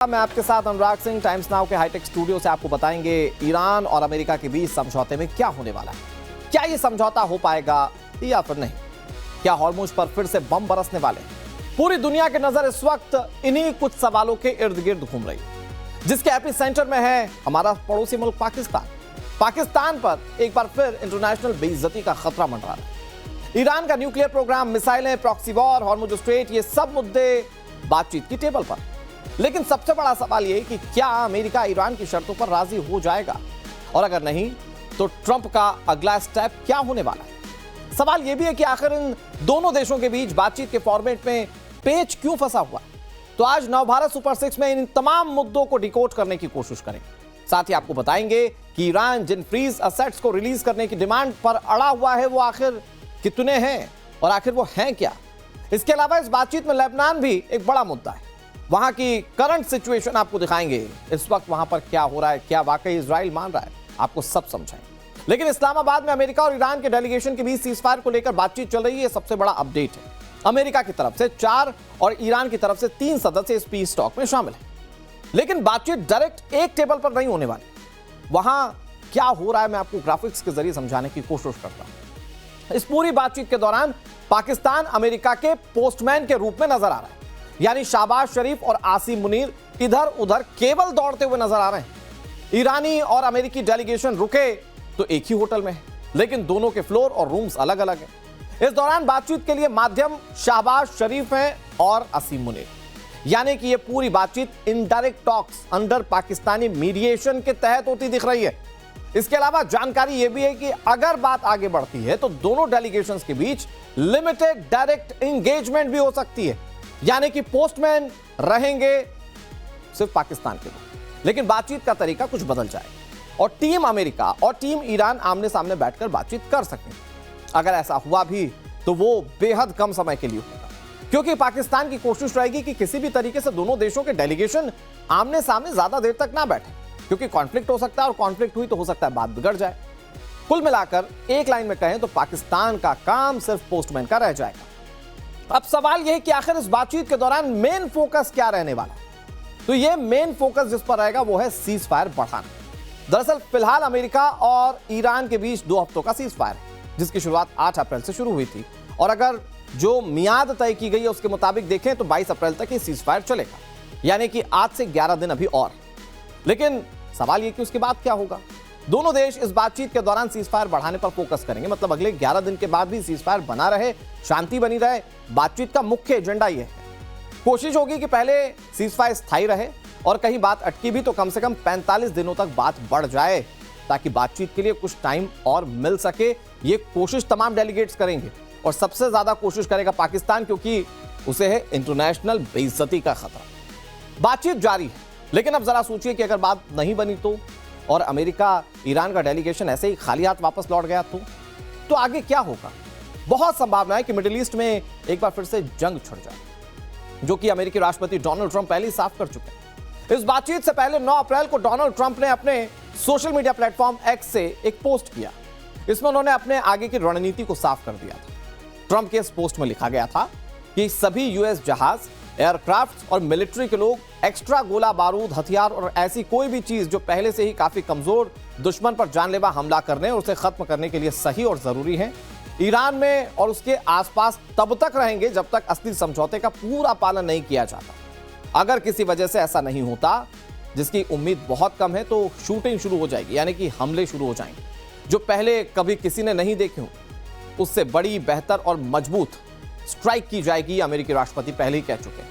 मैं आपके साथ अनुराग सिंह, टाइम्स नाउ के हाईटेक स्टूडियो से आपको बताएंगे ईरान और अमेरिका के बीच समझौते में क्या होने वाला है। क्या ये समझौता हो पाएगा या फिर नहीं? क्या हॉर्मुज पर फिर से बम बरसने वाले? पूरी दुनिया की नजर इस वक्त इन्हीं कुछ सवालों के इर्द गिर्द घूम रही है, जिसके एपी सेंटर में है हमारा पड़ोसी मुल्क पाकिस्तान। पाकिस्तान पर एक बार फिर इंटरनेशनल बेइज्जती का खतरा मंडरा रहा है। ईरान का न्यूक्लियर प्रोग्राम, मिसाइलें, प्रॉक्सी वॉर, हॉर्मुज स्ट्रेट, ये सब मुद्दे बातचीत की टेबल पर। लेकिन सबसे बड़ा सवाल यह कि क्या अमेरिका ईरान की शर्तों पर राजी हो जाएगा, और अगर नहीं तो ट्रंप का अगला स्टेप क्या होने वाला है। सवाल यह भी है कि आखिर इन दोनों देशों के बीच बातचीत के फॉर्मेट में पेच क्यों फंसा हुआ। तो आज नवभारत सुपर 6 में इन तमाम मुद्दों को डिकोड करने की कोशिश करेंगे। साथ ही आपको बताएंगे कि ईरान जिन फ्रीज असेट्स को रिलीज करने की डिमांड पर अड़ा हुआ है वो आखिर कितने हैं और आखिर वो हैं क्या। इसके अलावा इस बातचीत में लेबनान भी एक बड़ा मुद्दा है। वहां की करंट सिचुएशन आपको दिखाएंगे, इस वक्त वहां पर क्या हो रहा है, क्या वाकई इजराइल मान रहा है, आपको सब समझाएंगे। लेकिन इस्लामाबाद में अमेरिका और ईरान के डेलीगेशन के बीच सीजफायर को लेकर बातचीत चल रही है। सबसे बड़ा अपडेट है, अमेरिका की तरफ से 4 और ईरान की तरफ से 3 सदस्य इस पीस टॉक में शामिल हैं। लेकिन बातचीत डायरेक्ट एक टेबल पर नहीं होने वाली। वहां क्या हो रहा है मैं आपको ग्राफिक्स के जरिए समझाने की कोशिश करता हूं। इस पूरी बातचीत के दौरान पाकिस्तान अमेरिका के पोस्टमैन के रूप में नजर आ रहा है, यानी शाहबाज शरीफ और आसिम मुनीर इधर उधर केवल दौड़ते हुए नजर आ रहे हैं। ईरानी और अमेरिकी डेलीगेशन रुके तो एक ही होटल में है, लेकिन दोनों के फ्लोर और रूम्स अलग अलग हैं। इस दौरान बातचीत के लिए माध्यम शाहबाज शरीफ हैं और आसिम मुनीर, यानी कि यह पूरी बातचीत indirect talks under Pakistani mediation के तहत होती दिख रही है। इसके अलावा जानकारी यह भी है कि अगर बात आगे बढ़ती है तो दोनों डेलीगेशंस के बीच लिमिटेड डायरेक्ट एंगेजमेंट भी हो सकती है, यानी कि पोस्टमैन रहेंगे सिर्फ पाकिस्तान के लोग, लेकिन बातचीत का तरीका कुछ बदल जाएगा और टीम अमेरिका और टीम ईरान आमने सामने बैठकर बातचीत कर सकें। अगर ऐसा हुआ भी तो वो बेहद कम समय के लिए होगा, क्योंकि पाकिस्तान की कोशिश रहेगी कि किसी भी तरीके से दोनों देशों के डेलीगेशन आमने सामने ज्यादा देर तक ना बैठे, क्योंकि कॉन्फ्लिक्ट हो सकता है और कॉन्फ्लिक्ट हुई तो हो सकता है बात बिगड़ जाए। कुल मिलाकर एक लाइन में कहें तो पाकिस्तान का काम सिर्फ पोस्टमैन का रह जाएगा। अब सवाल यह है कि आखिर इस बातचीत के दौरान मेन फोकस क्या रहने वाला है। तो यह मेन फोकस जिस पर रहेगा वो है सीज फायर बढ़ाना। दरअसल फिलहाल अमेरिका और ईरान के बीच 2 हफ्तों का सीज फायर है, जिसकी शुरुआत 8 अप्रैल से शुरू हुई थी, और अगर जो मियाद तय की गई है उसके मुताबिक देखें तो 22 अप्रैल तक ये सीज फायर चलेगा, यानी कि आज से 11 दिन अभी और। लेकिन सवाल यह कि उसके बाद क्या होगा। दोनों देश इस बातचीत के दौरान सीजफायर बढ़ाने पर फोकस करेंगे, मतलब अगले 11 दिन के बाद भी सीजफायर बना रहे, शांति बनी रहे। बातचीत का मुख्य एजेंडा यह है। कोशिश होगी कि पहले सीजफायर स्थायी रहे और कहीं बात अटकी भी तो कम से कम 45 दिनों तक बात बढ़ जाए, ताकि बातचीत के लिए कुछ टाइम और मिल सके। ये कोशिश तमाम डेलीगेट्स करेंगे और सबसे ज्यादा कोशिश करेगा पाकिस्तान, क्योंकि उसे है इंटरनेशनल बेइज्जती का खतरा। बातचीत जारी है, लेकिन अब जरा सोचिए कि अगर बात नहीं बनी तो, और अमेरिका ईरान का डेलीगेशन ऐसे ही खाली हाथ वापस लौट गया तो आगे क्या होगा। बहुत संभावना है कि मिडिल ईस्ट में एक बार फिर से जंग छिड़ जाए, जो कि अमेरिकी राष्ट्रपति डोनाल्ड ट्रंप पहले ही साफ कर चुके हैं। इस बातचीत से पहले 9 अप्रैल को डोनाल्ड ट्रंप ने अपने सोशल मीडिया प्लेटफॉर्म एक्स से एक पोस्ट किया। इसमें उन्होंने अपने आगे की रणनीति को साफ कर दिया था। ट्रंप के इस पोस्ट में लिखा गया था कि सभी यूएस जहाज, एयरक्राफ्ट और मिलिट्री के लोग एक्स्ट्रा गोला बारूद, हथियार और ऐसी कोई भी चीज जो पहले से ही काफी कमजोर दुश्मन पर जानलेवा हमला करने और उसे खत्म करने के लिए सही और जरूरी है, ईरान में और उसके आसपास तब तक रहेंगे जब तक असली समझौते का पूरा पालन नहीं किया जाता। अगर किसी वजह से ऐसा नहीं होता, जिसकी उम्मीद बहुत कम है, तो शूटिंग शुरू हो जाएगी, यानी कि हमले शुरू हो जाएंगे जो पहले कभी किसी ने नहीं देखे हों। उससे बड़ी, बेहतर और मजबूत स्ट्राइक की जाएगी, अमेरिकी राष्ट्रपति पहले ही कह चुके हैं।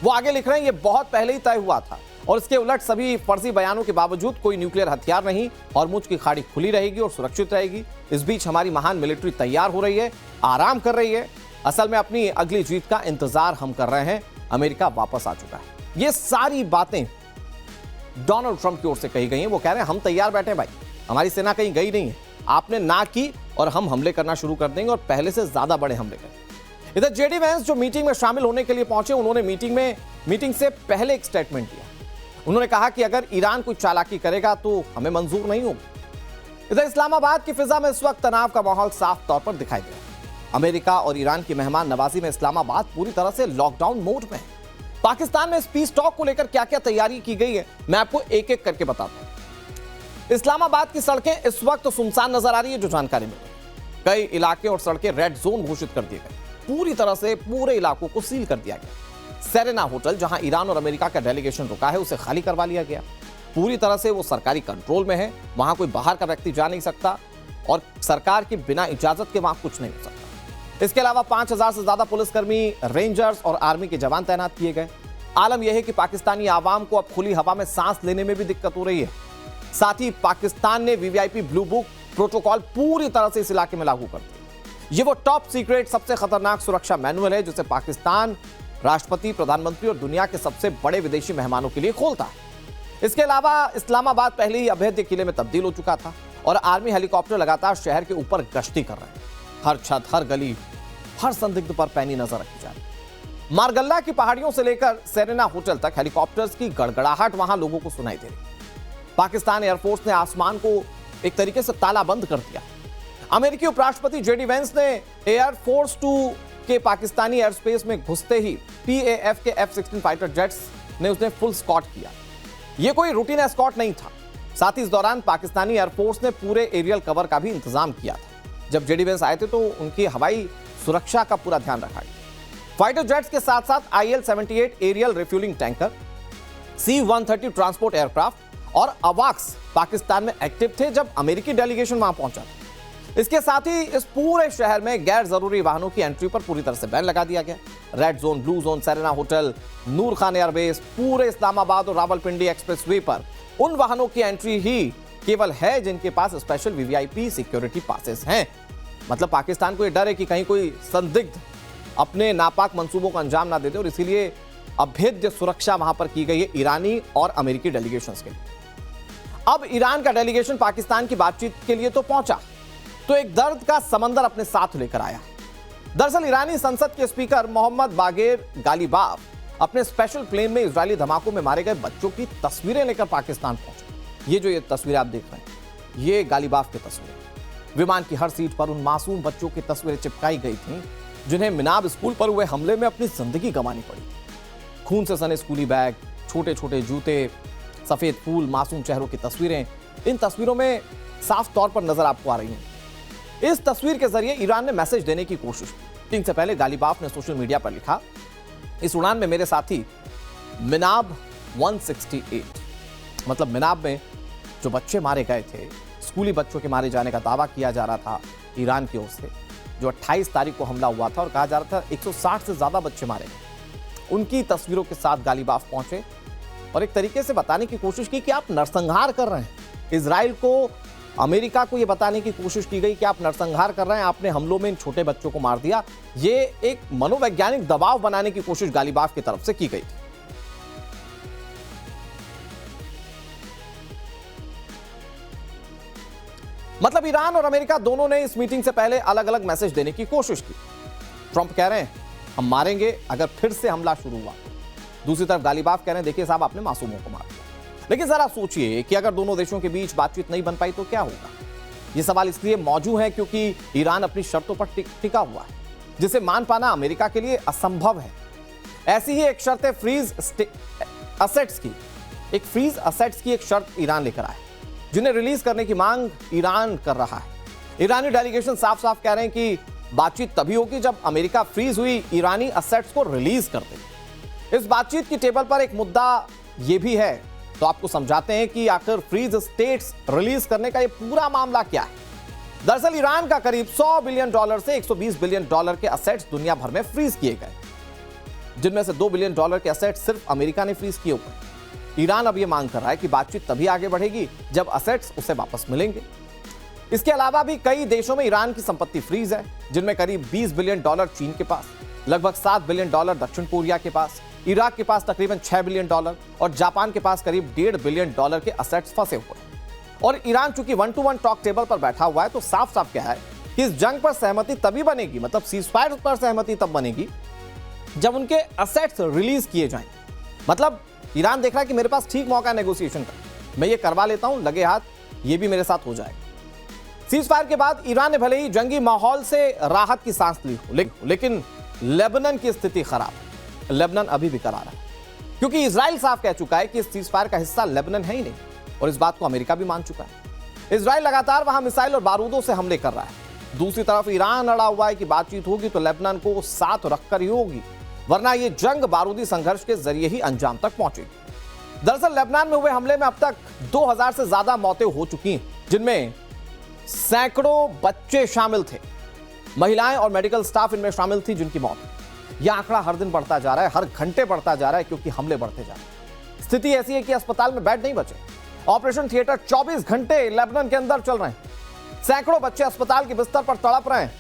वो आगे लिख रहे हैं, ये बहुत पहले ही तय हुआ था और इसके उलट सभी फर्जी बयानों के बावजूद कोई न्यूक्लियर हथियार नहीं, हॉर्मुज की खाड़ी खुली रहेगी और सुरक्षित रहेगी। इस बीच हमारी महान मिलिट्री तैयार हो रही है, आराम कर रही है। असल में अपनी अगली जीत का इंतजार हम कर रहे हैं। अमेरिका वापस आ चुका है। ये सारी बातें डोनाल्ड ट्रंप की ओर से कही गई हैं। वो कह रहे हैं हम तैयार बैठे भाई, हमारी सेना कहीं गई नहीं है, आपने ना की और हम हमले करना शुरू कर देंगे और पहले से ज्यादा बड़े हमले करेंगे। इधर जेडी वैंस जो मीटिंग में शामिल होने के लिए पहुंचे, उन्होंने मीटिंग से पहले एक स्टेटमेंट दिया। उन्होंने कहा कि अगर ईरान कुछ चालाकी करेगा तो हमें मंजूर नहीं होगा। इधर इस्लामाबाद की फिजा में इस वक्त तनाव का माहौल साफ तौर पर दिखाई दे रहा है। अमेरिका और ईरान की मेहमान नवाजी में इस्लामाबाद पूरी तरह से लॉकडाउन मोड में है। पाकिस्तान में इस पीस टॉक को लेकर क्या क्या तैयारी की गई है, मैं आपको एक एक करके बताता हूं। इस्लामाबाद की सड़कें इस वक्त सुनसान नजर आ रही है, जो जानकारी मिल रही है। कई इलाके और सड़कें रेड जोन घोषित कर दिए गए, पूरी तरह से पूरे इलाकों को सील कर दिया गया। सेरेना होटल, जहां ईरान और अमेरिका का डेलीगेशन रुका है, उसे खाली करवा लिया गया। पूरी तरह से वो सरकारी कंट्रोल में है, वहां कोई बाहर का व्यक्ति जा नहीं सकता और सरकार की बिना इजाजत के वहां कुछ नहीं हो सकता। इसके अलावा 5000 से ज्यादा पुलिसकर्मी, रेंजर्स और आर्मी के जवान तैनात किए गए। आलम यह है कि पाकिस्तानी आवाम को अब खुली हवा में सांस लेने में भी दिक्कत हो रही है। साथ ही पाकिस्तान ने वीवीआईपी ब्लू बुक प्रोटोकॉल पूरी तरह से इस इलाके में लागू कर दिया। ये वो टॉप सीक्रेट सबसे खतरनाक सुरक्षा मैनुअल है जिसे पाकिस्तान राष्ट्रपति, प्रधानमंत्री और दुनिया के सबसे बड़े विदेशी मेहमानों के लिए खोलता है। इसके अलावा इस्लामाबाद पहले ही अभेद्य किले में तब्दील हो चुका था और आर्मी हेलीकॉप्टर लगातार शहर के ऊपर गश्ती कर रहे हैं। हर छत, हर गली, हर संदिग्ध पर पैनी नजर रखी जा रही है। मारगल्ला की पहाड़ियों से लेकर सेरेना होटल तक हेलीकॉप्टर्स की गड़गड़ाहट वहां लोगों को सुनाई दे रही। पाकिस्तान एयरफोर्स ने आसमान को एक तरीके से तालाबंद कर दिया। अमेरिकी उपराष्ट्रपति जेडी वेंस ने एयरफोर्स 2 के पाकिस्तानी एयर स्पेस में घुसते ही पीएएफ के F-16 फाइटर जेट्स ने उसे फुल स्कॉट किया। यह कोई रूटीन एस्कॉर्ट नहीं था। साथ ही इस दौरान पाकिस्तानी एयरफोर्स ने पूरे एरियल कवर का भी इंतजाम किया था। जब जेडी वेंस आए थे तो उनकी हवाई सुरक्षा का पूरा ध्यान रखा गया। फाइटर जेट्स के साथ साथ IL-78 aerial refuelling tanker, C-130 transport aircraft और अवाक्स पाकिस्तान में एक्टिव थे जब अमेरिकी डेलीगेशन वहां पहुंचा था। इसके साथ ही इस पूरे शहर में गैर जरूरी वाहनों की एंट्री पर पूरी तरह से बैन लगा दिया गया। Red zone, blue zone, Serena hotel, Nur Khan airbase, पूरे इस्लामाबाद और रावलपिंडी एक्सप्रेसवे पर उन वाहनों की एंट्री ही केवल है जिनके पास स्पेशल वीवीआईपी सिक्योरिटी पासेस हैं। मतलब पाकिस्तान को यह डर है कि कहीं कोई संदिग्ध अपने नापाक मंसूबों को अंजाम ना दे दे और इसीलिए अभेद्य सुरक्षा वहां पर की गई है ईरानी और अमेरिकी डेलीगेशंस के लिए। अब ईरान का डेलीगेशन पाकिस्तान की बातचीत के लिए तो पहुंचा, तो एक दर्द का समंदर अपने साथ लेकर आया। दरअसल ईरानी संसद के स्पीकर मोहम्मद बागेर गालिबाफ अपने स्पेशल प्लेन में इजरायली धमाकों में मारे गए बच्चों की तस्वीरें लेकर पाकिस्तान पहुंचे। ये तस्वीरें आप देख रहे हैं, ये गालिबाफ की तस्वीरें। विमान की हर सीट पर उन मासूम बच्चों की तस्वीरें चिपकाई गई थीं जिन्हें मिनाब स्कूल पर हुए हमले में अपनी जिंदगी गंवानी पड़ी। खून से सने स्कूली बैग, छोटे छोटे जूते, सफेद फूल, मासूम चेहरों की तस्वीरें इन तस्वीरों में साफ तौर पर नजर आपको आ रही हैं। इस तस्वीर के जरिए ईरान ने मैसेज देने की कोशिश की। दिन से पहले गालिबाफ ने सोशल मीडिया पर लिखा, इस उड़ान में मेरे साथी मिनाब 168, मतलब मिनाब में जो बच्चे मारे गए थे, स्कूली बच्चों के मारे जाने का दावा किया जा रहा था ईरान की ओर से, जो 28 तारीख को हमला हुआ था और कहा जा रहा था 160 से ज्यादा बच्चे मारे गए, उनकी तस्वीरों के साथ गालिबाफ पहुंचे और एक तरीके से बताने की कोशिश की कि आप नरसंहार कर रहे हैं। इजराइल को, अमेरिका को यह बताने की कोशिश की गई कि आप नरसंहार कर रहे हैं, आपने हमलों में इन छोटे बच्चों को मार दिया। ये एक मनोवैज्ञानिक दबाव बनाने की कोशिश गालिबाफ की तरफ से की गई थी। मतलब ईरान और अमेरिका दोनों ने इस मीटिंग से पहले अलग अलग मैसेज देने की कोशिश की। ट्रंप कह रहे हैं हम मारेंगे अगर फिर से हमला शुरू हुआ। दूसरी तरफ गालिबाफ कह रहे हैं देखिए साहब आपने मासूमों को मार दिया। लेकिन जरा सोचिए कि अगर दोनों देशों के बीच बातचीत नहीं बन पाई तो क्या होगा। यह सवाल इसलिए मौजूद है क्योंकि ईरान अपनी शर्तों पर टिका हुआ है, जिसे मान पाना अमेरिका के लिए असंभव है। ऐसी ही एक शर्त है फ्रीज असेट्स की एक शर्त ईरान लेकर आया, जिन्हें रिलीज करने की मांग ईरान कर रहा है। ईरानी डेलीगेशन साफ साफ कह रहे हैं कि बातचीत तभी होगी जब अमेरिका फ्रीज हुई ईरानी असेट्स को रिलीज कर दे। इस बातचीत की टेबल पर एक मुद्दा यह भी है, तो आपको समझाते हैं कि आखिर फ्रीज स्टेट्स रिलीज करने का यह पूरा मामला क्या है। दरअसल ईरान का करीब $100 बिलियन से $120 बिलियन के असेट्स दुनिया भर में फ्रीज किए गए, जिनमें से $2 बिलियन के असेट्स सिर्फ अमेरिका ने फ्रीज किए हुए। ईरान अब यह मांग कर रहा है कि बातचीत तभी आगे बढ़ेगी जब असेट्स उसे वापस मिलेंगे। इसके अलावा भी कई देशों में ईरान की संपत्ति फ्रीज है, जिनमें करीब $20 बिलियन चीन के पास, लगभग $7 बिलियन दक्षिण कोरिया के पास, इराक के पास तकरीबन $6 बिलियन और जापान के पास करीब $1.5 बिलियन के असेट्स फंसे हुए हैं। और ईरान चूंकि 1-to-1 टॉक टेबल पर बैठा हुआ है, तो साफ साफ क्या है कि इस जंग पर सहमति तभी बनेगी, मतलब सीजफायर पर सहमति तब बनेगी जब उनके असेट्स रिलीज किए जाएं। मतलब ईरान देख रहा है कि मेरे पास ठीक मौका है नेगोशिएशन का, मैं ये करवा लेता हूं, लगे हाथ ये भी मेरे साथ हो जाएगा। सीजफायर के बाद ईरान ने भले ही जंगी माहौल से राहत की सांस ली हो, लेकिन लेबनान की स्थिति खराब है। लेबनान अभी भी करारा है। क्योंकि इजराइल साफ कह चुका है कि इस सीजफायर का हिस्सा लेबनान है ही नहीं, और इस बात को अमेरिका भी मान चुका है। इजराइल लगातार वहां मिसाइल और बारूदों से हमले कर रहा है। दूसरी तरफ ईरान अड़ा हुआ है कि बातचीत होगी तो लेबनान को साथ रखकर ही होगी, वरना यह जंग बारूदी संघर्ष के जरिए ही अंजाम तक पहुंचेगी। दरअसल लेबनान में हुए हमले में अब तक 2000 से ज्यादा मौतें हो चुकी हैं, जिनमें सैकड़ों बच्चे शामिल थे। महिलाएं और मेडिकल स्टाफ इनमें शामिल थी जिनकी मौत। यह आंकड़ा हर दिन बढ़ता जा रहा है, हर घंटे बढ़ता जा रहा है, क्योंकि हमले बढ़ते जा रहे हैं। स्थिति ऐसी है कि अस्पताल में बेड नहीं बचे। ऑपरेशन थिएटर 24 घंटे लेबनान के अंदर चल रहे हैं। सैकड़ों बच्चे अस्पताल के बिस्तर पर तड़प रहे हैं।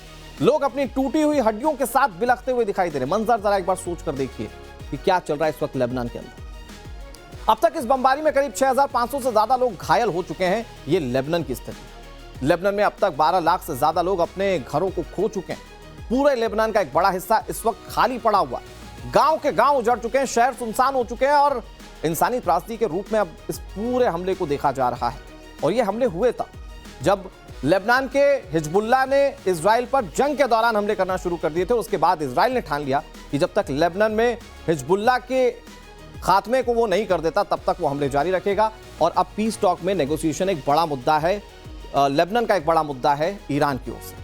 लोग अपनी टूटी हुई हड्डियों के साथ बिलखते हुए दिखाई दे रहे हैं। मंजर जरा एक बार सोच कर देखिए कि क्या चल रहा है इस वक्त लेबनान के अंदर। अब तक इस बमबारी में करीब 6500 से ज्यादा लोग घायल हो चुके हैं। ये लेबनान की स्थिति। लेबनान में अब तक 12 लाख से ज्यादा लोग अपने घरों को खो चुके हैं। पूरे लेबनान का एक बड़ा हिस्सा इस वक्त खाली पड़ा हुआ है। गांव के गांव उजड़ चुके हैं, शहर सुनसान हो चुके हैं, और इंसानी त्रासदी के रूप में अब इस पूरे हमले को देखा जा रहा है। और ये हमले हुए तब जब लेबनान के हिजबुल्लाह ने इजराइल पर जंग के दौरान हमले करना शुरू कर दिए थे। उसके बाद इजराइल ने ठान लिया कि जब तक लेबनान में हिजबुल्लाह के खात्मे को वो नहीं कर देता तब तक वो हमले जारी रखेगा। और अब पीस टॉक में नेगोशिएशन एक बड़ा मुद्दा है। लेबनान का एक बड़ा मुद्दा है ईरान की ओर से।